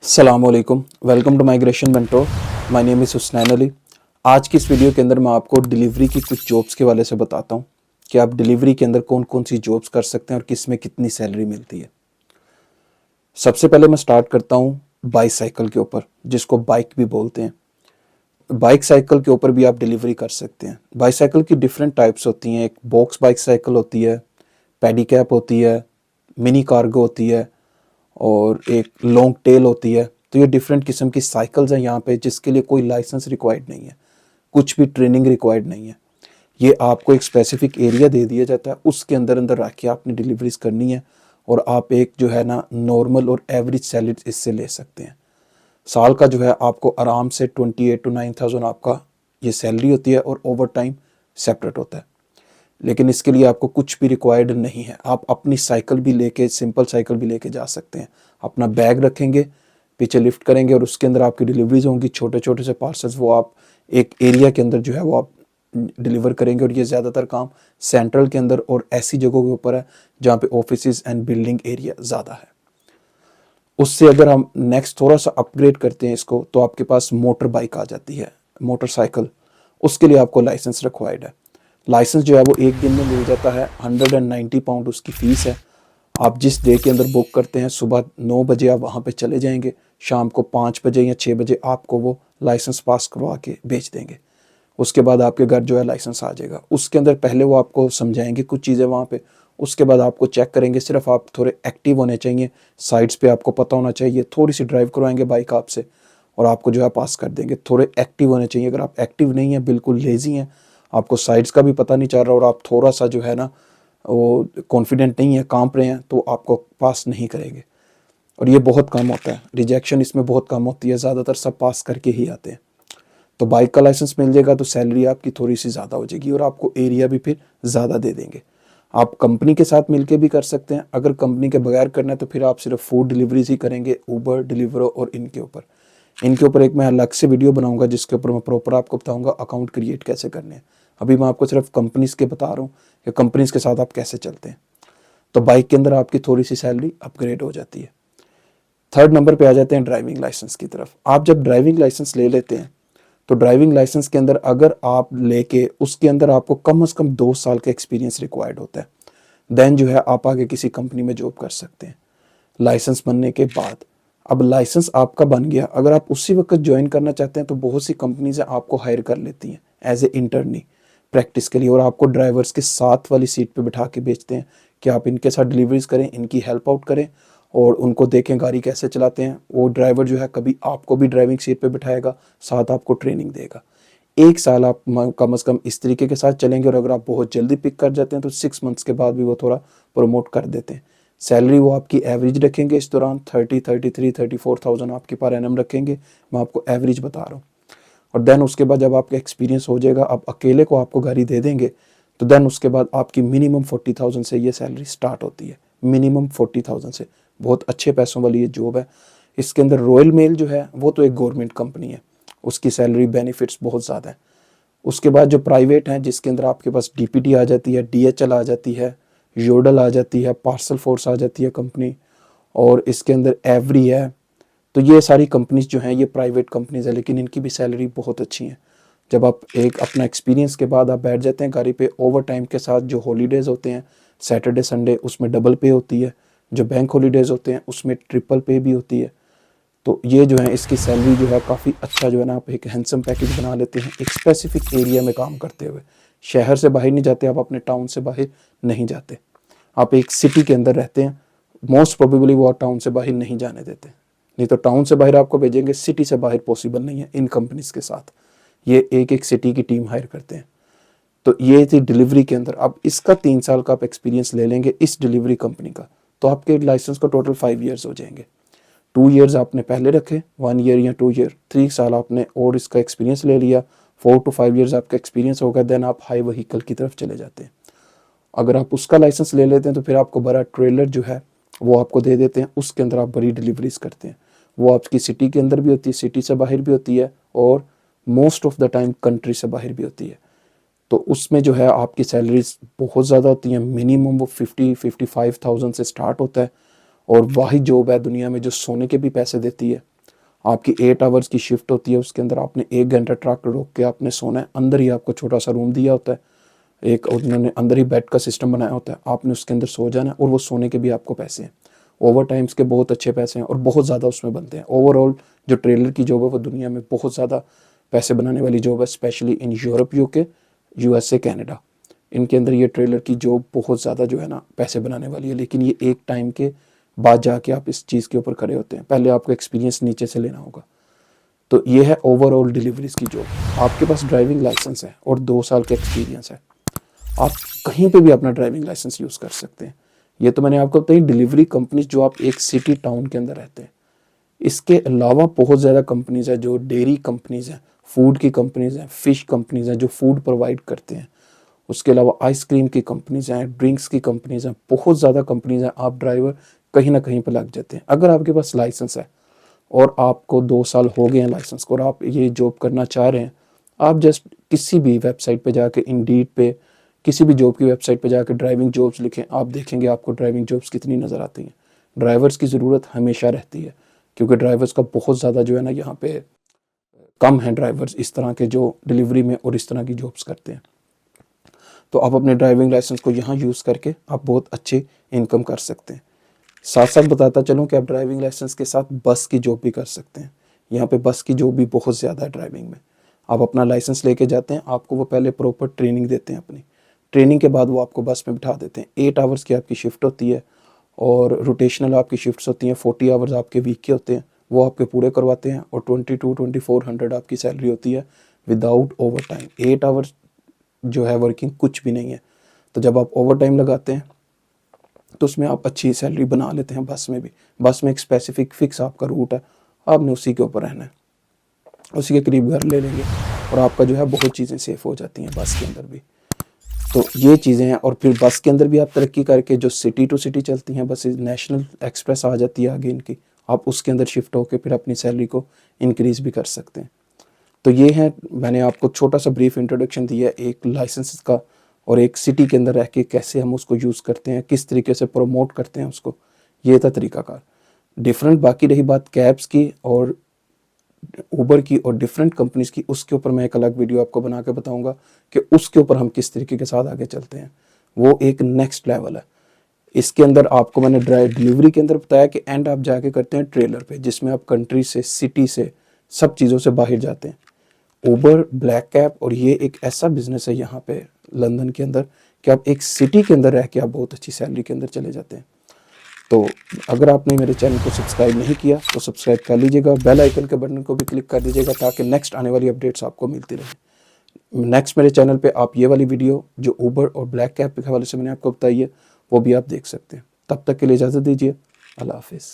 अस्सलामुअलैकुम, welcome to migration mentor. My name is Husnain Ali. आज की इस वीडियो के अंदर मैं आपको डिलीवरी की कुछ जॉब्स के वाले से बताता हूँ कि आप डिलीवरी के अंदर कौन कौन सी जॉब्स कर सकते हैं और किस में कितनी सैलरी मिलती है। सबसे पहले मैं स्टार्ट करता हूँ बाईसाइकिल के ऊपर, जिसको बाइक भी बोलते हैं। बाइक साइकिल के ऊपर भी आप डिलीवरी कर सकते हैं। बाईसाइकिल की डिफरेंट टाइप्स होती हैं। एक बॉक्स बाइक साइकिल होती है, पैडी कैप होती है, मिनी कार्गो होती है और एक लॉन्ग टेल होती है। तो ये डिफरेंट किस्म की साइकिल्स हैं यहाँ पे, जिसके लिए कोई लाइसेंस रिक्वायर्ड नहीं है, कुछ भी ट्रेनिंग रिक्वायर्ड नहीं है। ये आपको एक स्पेसिफिक एरिया दे दिया जाता है, उसके अंदर अंदर रख के आपने डिलीवरीज करनी है और आप एक जो है ना नॉर्मल और एवरेज सैलरी इससे ले सकते हैं। साल का जो है आपको आराम से 28 to 9,000 आपका ये सैलरी होती है और ओवर टाइम सेपरेट होता है। लेकिन इसके लिए आपको कुछ भी रिक्वायर्ड नहीं है। आप अपनी साइकिल भी लेके, सिंपल साइकिल भी लेके जा सकते हैं। अपना बैग रखेंगे, पीछे लिफ्ट करेंगे और उसके अंदर आपकी डिलीवरीज होंगी। छोटे छोटे से पार्सल्स वो आप एक एरिया के अंदर जो है वो आप डिलीवर करेंगे। और ये ज़्यादातर काम सेंट्रल के अंदर और ऐसी जगहों के ऊपर है जहाँ पे ऑफिसेज एंड बिल्डिंग एरिया ज़्यादा है। उससे अगर हम नेक्स्ट थोड़ा सा अपग्रेड करते हैं इसको, तो आपके पास मोटर बाइक आ जाती है, मोटरसाइकिल। उसके लिए आपको लाइसेंस रिक्वायर्ड है। लाइसेंस जो है वो एक दिन में मिल जाता है। £190 उसकी फ़ीस है। आप जिस डे के अंदर बुक करते हैं, सुबह 9 बजे आप वहाँ पे चले जाएंगे, शाम को 5 बजे या 6 बजे आपको वो लाइसेंस पास करवा के भेज देंगे। उसके बाद आपके घर जो है लाइसेंस आ जाएगा। उसके अंदर पहले वो आपको समझाएंगे कुछ चीज़ें वहाँ पे, उसके बाद आपको चेक करेंगे। सिर्फ आप थोड़े एक्टिव होने चाहिए, साइड्स पे आपको पता होना चाहिए, थोड़ी सी ड्राइव करवाएंगे बाइक आपसे और आपको जो है पास कर देंगे। थोड़े एक्टिव होने चाहिए। अगर आप एक्टिव नहीं हैं, बिल्कुल लेज़ी हैं, आपको साइड्स का भी पता नहीं चल रहा और आप थोड़ा सा जो है ना वो कॉन्फिडेंट नहीं है, कांप रहे हैं, तो आपको पास नहीं करेंगे। और ये बहुत कम होता है, रिजेक्शन इसमें बहुत कम होती है। ज़्यादातर सब पास करके ही आते हैं। तो बाइक का लाइसेंस मिल जाएगा तो सैलरी आपकी थोड़ी सी ज़्यादा हो जाएगी और आपको एरिया भी फिर ज़्यादा दे देंगे। आप कंपनी के साथ मिलके भी कर सकते हैं। अगर कंपनी के बगैर करना है तो फिर आप सिर्फ फूड डिलीवरीज ही करेंगे, ऊबर, डिलीवरो और इनके ऊपर एक मैं अलग से वीडियो बनाऊंगा जिसके ऊपर मैं प्रॉपर आपको बताऊंगा अकाउंट क्रिएट कैसे करने हैं। अभी मैं आपको सिर्फ कंपनीज के बता रहा हूँ कि कंपनीज के साथ आप कैसे चलते हैं। तो बाइक के अंदर आपकी थोड़ी सी सैलरी अपग्रेड हो जाती है। थर्ड नंबर पे आ जाते हैं ड्राइविंग लाइसेंस की तरफ। आप जब ड्राइविंग लाइसेंस ले लेते हैं तो ड्राइविंग लाइसेंस के अंदर अगर आप लेके, उसके अंदर आपको कम से कम 2 साल का एक्सपीरियंस रिक्वायर्ड होता है। देन जो है आप आगे किसी कंपनी में जॉब कर सकते हैं लाइसेंस बनने के बाद। अब लाइसेंस आपका बन गया, अगर आप उसी वक्त ज्वाइन करना चाहते हैं तो बहुत सी कंपनीज आपको हायर कर लेती हैं एज ए इंटर्नी प्रैक्टिस के लिए और आपको ड्राइवर्स के साथ वाली सीट पे बिठा के भेजते हैं कि आप इनके साथ डिलीवरीज करें, इनकी हेल्प आउट करें और उनको देखें गाड़ी कैसे चलाते हैं। वो ड्राइवर जो है कभी आपको भी ड्राइविंग सीट पे बिठाएगा, साथ आपको ट्रेनिंग देगा। 1 साल आप कम से कम इस तरीके के साथ चलेंगे और अगर आप बहुत जल्दी पिक कर जाते हैं तो 6 मंथ्स के बाद भी वो थोड़ा प्रमोट कर देते हैं। सैलरी वो आपकी एवरेज रखेंगे इस दौरान 30, 33, 34,000 आपकी पर एनम रखेंगे। मैं आपको एवरेज बता रहा हूँ। और देन उसके बाद जब आपका एक्सपीरियंस हो जाएगा, आप अकेले को आपको गाड़ी दे देंगे, तो देन उसके बाद आपकी मिनिमम 40,000 से ये सैलरी स्टार्ट होती है। मिनिमम 40,000 से। बहुत अच्छे पैसों वाली ये जॉब है। इसके अंदर रॉयल मेल जो है वो तो एक गवर्नमेंट कंपनी है, उसकी सैलरी बेनिफिट्स बहुत ज़्यादा है। उसके बाद जो प्राइवेट हैं जिसके अंदर आपके पास डीपीटी आ जाती है, डीएचएल आ जाती है, योडल आ जाती है, पार्सल फोर्स आ जाती है कंपनी, और इसके अंदर एवरी है। तो ये सारी कंपनीज जो हैं ये प्राइवेट कंपनीज है, लेकिन इनकी भी सैलरी बहुत अच्छी है। जब आप एक अपना एक्सपीरियंस के बाद आप बैठ जाते हैं गाड़ी पे, ओवर टाइम के साथ जो हॉलीडेज़ होते हैं सैटरडे संडे, उसमें डबल पे होती है। जो बैंक हॉलीडेज़ होते हैं उसमें ट्रिपल पे भी होती है। तो ये जो है इसकी सैलरी जो है काफ़ी अच्छा जो है ना, आप एक हैंडसम पैकेज बना लेते हैं एक स्पेसिफिक एरिया में काम करते हुए। शहर से बाहर नहीं जाते आप, अपने टाउन से बाहर नहीं जाते, आप एक सिटी के अंदर रहते हैं। मोस्ट प्रोबेबली वो टाउन से बाहर नहीं जाने देते, नहीं तो टाउन से बाहर आपको भेजेंगे, सिटी से बाहर पॉसिबल नहीं है इन कंपनीज के साथ। ये एक एक सिटी की टीम हायर करते हैं। तो ये थी डिलीवरी के अंदर। अब इसका 3 साल का आप एक्सपीरियंस ले लेंगे इस डिलीवरी कंपनी का, तो आपके लाइसेंस को टोटल 5 ईयर्स हो जाएंगे। 2 ईयर्स आपने पहले रखे, 1 ईयर या 2 ईयर, 3 साल आपने और इसका एक्सपीरियंस ले लिया, 4 to 5 ईयर्स आपका एक्सपीरियंस होगा। देन आप हाई व्हीकल की तरफ चले जाते हैं। अगर आप उसका लाइसेंस ले लेते हैं तो फिर आपको बड़ा ट्रेलर जो है वो आपको दे देते हैं, उसके अंदर आप बड़ी डिलीवरीज करते हैं। वो आपकी सिटी के अंदर भी होती है, सिटी से बाहर भी होती है और most of the time country से बाहर भी होती है। तो उसमें जो है आपकी सैलरीज बहुत ज़्यादा होती हैं। मिनिमम वो 50-55,000 से स्टार्ट होता है और वही जॉब है दुनिया में जो सोने के भी पैसे देती है। आपकी 8 आवर्स की शिफ्ट होती है, उसके अंदर आपने 1 घंटा ट्रक रोक के आपने सोना है। अंदर ही आपको छोटा सा रूम दिया होता है, एक उन्होंने अंदर ही बेड का सिस्टम बनाया होता है, आपने उसके अंदर सो जाना है और वो सोने के भी आपको पैसे हैं। ओवर टाइम्स के बहुत अच्छे पैसे हैं और बहुत ज़्यादा उसमें बनते हैं। ओवरऑल जो ट्रेलर की जॉब है वो दुनिया में बहुत ज़्यादा पैसे बनाने वाली जॉब है, specially in Europe, UK, USA, Canada. इनके अंदर ये ट्रेलर की जॉब बहुत ज़्यादा जो है ना पैसे बनाने वाली है। लेकिन ये एक टाइम के बाद जाके आप इस चीज़ के ऊपर खड़े होते हैं, पहले आपको एक्सपीरियंस नीचे से लेना होगा। तो ये है ओवरऑल डिलीवरीज की जॉब। आपके पास ड्राइविंग लाइसेंस है और 2 साल का एक्सपीरियंस है, आप कहीं पे भी अपना ड्राइविंग लाइसेंस यूज़ कर सकते हैं। ये तो मैंने आपको बताई डिलीवरी कंपनीज जो आप एक सिटी टाउन के अंदर रहते हैं। इसके अलावा बहुत ज़्यादा कंपनीज है जो डेयरी कंपनीज हैं, फूड की कंपनीज हैं, फिश कंपनीज हैं जो फूड प्रोवाइड करते हैं। उसके अलावा आइसक्रीम की कंपनीज हैं, ड्रिंक्स की कंपनीज हैं, बहुत ज़्यादा कंपनीज हैं। आप ड्राइवर कहीं ना कहीं पर लग जाते हैं। अगर आपके पास लाइसेंस है और आपको 2 साल हो गए हैं लाइसेंस को और आप ये जॉब करना चाह रहे हैं, आप जस्ट किसी भी वेबसाइट पे जाके, इंडीड पे, किसी भी जॉब की वेबसाइट पे जाके ड्राइविंग जॉब्स लिखें, आप देखेंगे आपको ड्राइविंग जॉब्स कितनी नज़र आती हैं। ड्राइवर्स की ज़रूरत हमेशा रहती है क्योंकि ड्राइवर्स का बहुत ज़्यादा जो है ना यहाँ पे कम है ड्राइवर्स इस तरह के जो डिलीवरी में और इस तरह की जॉब्स करते हैं। तो आप अपने ड्राइविंग लाइसेंस को यहाँ यूज़ करके आप बहुत अच्छी इनकम कर सकते हैं। साथ साथ बताता चलूँ कि आप ड्राइविंग लाइसेंस के साथ बस की जॉब भी कर सकते हैं। यहाँ पे बस की जॉब भी बहुत ज़्यादा है ड्राइविंग में। आप अपना लाइसेंस लेके जाते हैं, आपको वो पहले प्रॉपर ट्रेनिंग देते हैं। अपनी ट्रेनिंग के बाद वो आपको बस में बिठा देते हैं। 8 आवर्स की आपकी शिफ्ट होती है और रोटेशनल आपकी शिफ्ट्स होती हैं। 40 आवर्स आपके वीक के होते हैं, वो आपके पूरे करवाते हैं और 22-2400 आपकी सैलरी होती है विदाउट ओवर टाइम। 8 आवर्स जो है वर्किंग कुछ भी नहीं है। तो जब आप ओवर टाइम लगाते हैं तो उसमें आप अच्छी सैलरी बना लेते हैं। बस में भी, बस में एक स्पेसिफिक फिक्स आपका रूट है, आपने उसी के ऊपर रहना है, उसी के करीब घर ले लेंगे और आपका जो है बहुत चीज़ें सेफ हो जाती हैं बस के अंदर भी। तो ये चीज़ें हैं। और फिर बस के अंदर भी आप तरक्की करके जो सिटी टू सिटी चलती हैं बसेज, नेशनल एक्सप्रेस आ जाती है आगे इनकी, आप उसके अंदर शिफ्ट होकर फिर अपनी सैलरी को इंक्रीज़ भी कर सकते हैं। तो ये है, मैंने आपको छोटा सा ब्रीफ इंट्रोडक्शन दिया एक लाइसेंस का और एक सिटी के अंदर रह के कैसे हम उसको यूज़ करते हैं, किस तरीके से प्रमोट करते हैं उसको, ये था तरीकाकार। डिफरेंट बाकी रही बात कैब्स की और उबर की और डिफरेंट कंपनीज की, उसके ऊपर मैं एक अलग वीडियो आपको बना के बताऊंगा कि उसके ऊपर हम किस तरीके के साथ आगे चलते हैं। वो एक नेक्स्ट लेवल है। इसके अंदर आपको मैंने ड्राइव डिलीवरी के अंदर बताया कि एंड आप जाके करते हैं ट्रेलर पे, जिसमें आप कंट्री से, सिटी से, सब चीज़ों से बाहर जाते हैं। उबर, ब्लैक कैब और ये एक ऐसा बिजनेस है यहाँ पे लंदन के अंदर कि आप एक सिटी के अंदर रह के आप बहुत अच्छी सैलरी के अंदर चले जाते हैं। तो अगर आपने मेरे चैनल को सब्सक्राइब नहीं किया तो सब्सक्राइब कर लीजिएगा, बेल आइकन के बटन को भी क्लिक कर दीजिएगा ताकि नेक्स्ट आने वाली अपडेट्स आपको मिलती रहे। नेक्स्ट मेरे चैनल पे आप ये वाली वीडियो जो उबर और ब्लैक कैब के हवाले से मैंने आपको बताई है वो भी आप देख सकते हैं। तब तक के लिए इजाज़त दीजिए। अल्लाह हाफिज़।